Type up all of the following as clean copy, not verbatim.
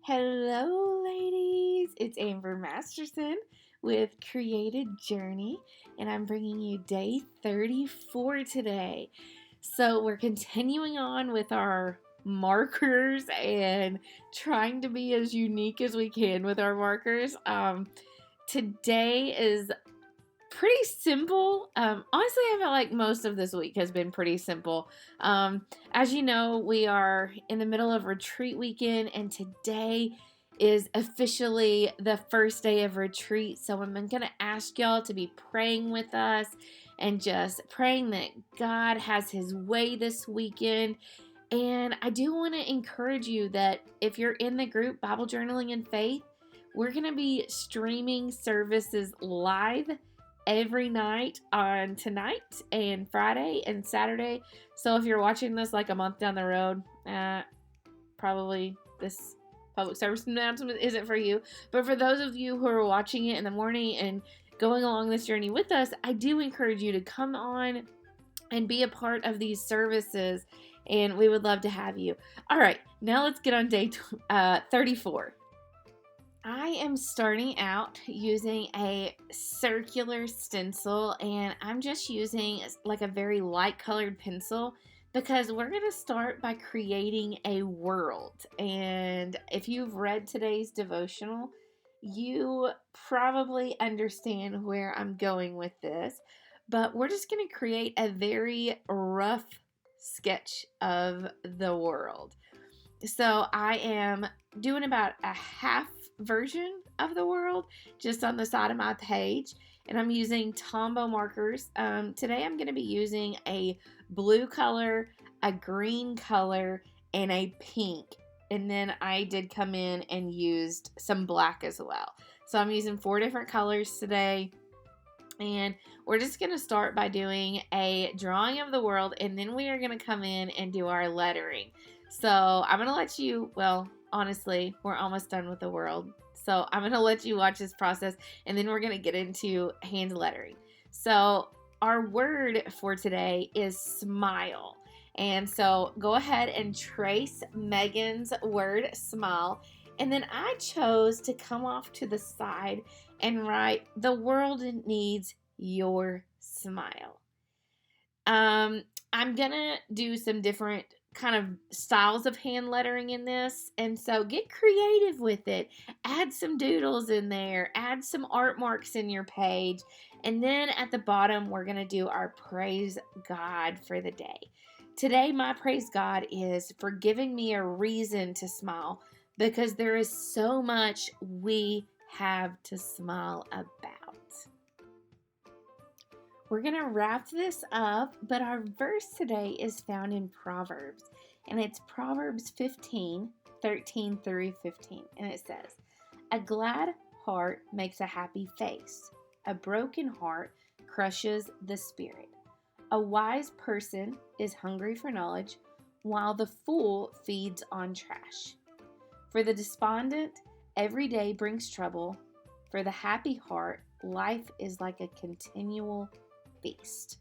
Hello, ladies. It's Amber Masterson with Created Journey, and I'm bringing you day 34 today. So, we're continuing on with our markers and trying to be as unique as we can with our markers. Today is pretty simple. Honestly, I feel like most of this week has been pretty simple. As you know, we are in the middle of retreat weekend, and today is officially the first day of retreat. So I'm going to ask y'all to be praying with us and just praying that God has His way this weekend. And I do want to encourage you that if you're in the group Bible Journaling and Faith, we're going to be streaming services live every night on tonight and Friday and Saturday. So if you're watching this like a month down the road, probably this public service announcement isn't for you. But for those of you who are watching it in the morning and going along this journey with us, I do encourage you to come on and be a part of these services, and we would love to have you. All right, now let's get on day 34. I am starting out using a circular stencil, and I'm just using like a very light colored pencil because we're going to start by creating a world. And if you've read today's devotional, you probably understand where I'm going with this, but we're just going to create a very rough sketch of the world. So I am doing about a half version of the world just on the side of my page, and I'm using Tombow markers. Today I'm going to be using a blue color, a green color, and a pink, and then I did come in and used some black as well. So I'm using 4 different colors today, and we're just going to start by doing a drawing of the world, and then we are going to come in and do our lettering. So I'm going to let you, well, honestly, we're almost done with the world. So I'm going to let you watch this process, and then we're going to get into hand lettering. So our word for today is smile. And so go ahead and trace Megan's word smile. And then I chose to come off to the side and write, the world needs your smile. I'm going to do some different kind of styles of hand lettering in this, and so get creative with it. Add some doodles in there, add some art marks in your page, and then at the bottom we're going to do our praise God for the day. Today my praise God is for giving me a reason to smile, because there is so much we have to smile about. We're going to wrap this up, but our verse today is found in Proverbs, and it's Proverbs 15:13 through 15, and it says, "A glad heart makes a happy face. A broken heart crushes the spirit. A wise person is hungry for knowledge, while the fool feeds on trash. For the despondent, every day brings trouble. For the happy heart, life is like a continual feast."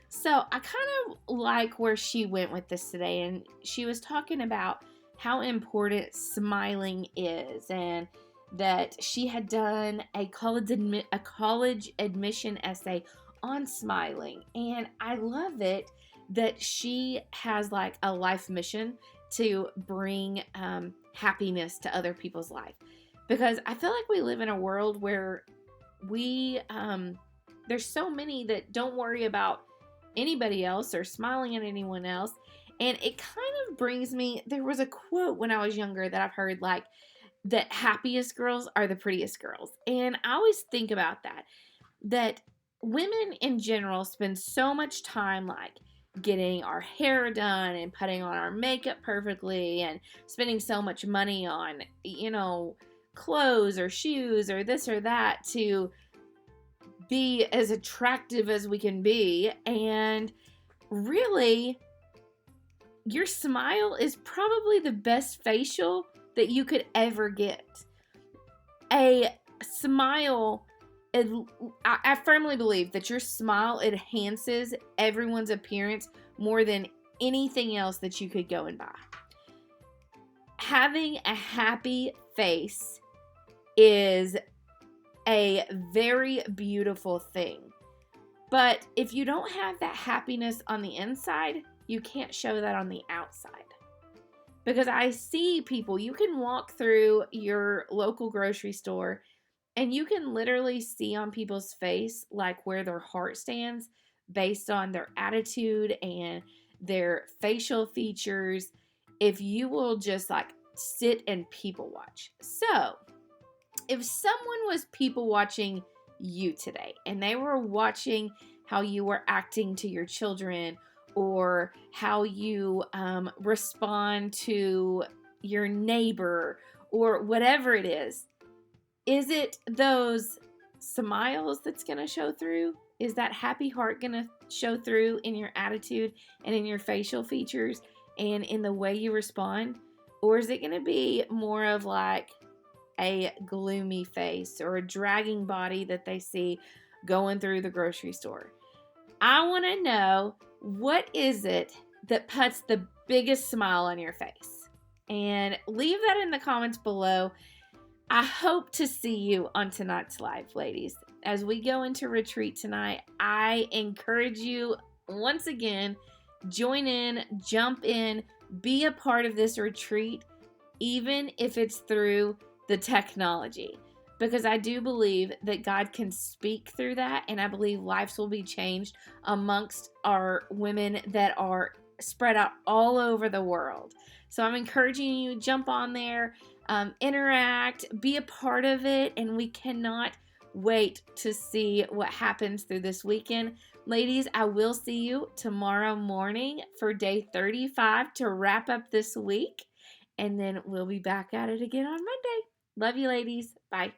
So I kind of like where she went with this today, and she was talking about how important smiling is, and that she had done a college admission essay on smiling, and I love it that she has like a life mission to bring happiness to other people's life, because I feel like we live in a world where we there's so many that don't worry about anybody else or smiling at anyone else. And it kind of brings me, there was a quote when I was younger that I've heard, like, that happiest girls are the prettiest girls. And I always think about that women in general spend so much time like getting our hair done and putting on our makeup perfectly and spending so much money on, clothes or shoes or this or that to be as attractive as we can be. And really, your smile is probably the best facial that you could ever get. A smile, I firmly believe that your smile enhances everyone's appearance more than anything else that you could go and buy. having a happy face is a very beautiful thing. But if you don't have that happiness on the inside, you can't show that on the outside. Because I see people, you can walk through your local grocery store and you can literally see on people's face like where their heart stands based on their attitude and their facial features if you will just like sit and people watch. So, if someone was people watching you today and they were watching how you were acting to your children or how you respond to your neighbor or whatever it is it those smiles that's going to show through? Is that happy heart going to show through in your attitude and in your facial features and in the way you respond? Or is it going to be more of like a gloomy face or a dragging body that they see going through the grocery store? I want to know, what is it that puts the biggest smile on your face? And leave that in the comments below. I hope to see you on tonight's live, ladies. As we go into retreat tonight, I encourage you once again, join in, jump in, be a part of this retreat, even if it's through the technology, because I do believe that God can speak through that, and I believe lives will be changed amongst our women that are spread out all over the world. So I'm encouraging you, jump on there, interact, be a part of it, and we cannot wait to see what happens through this weekend. Ladies, I will see you tomorrow morning for day 35 to wrap up this week, and then we'll be back at it again on Monday. Love you, ladies. Bye.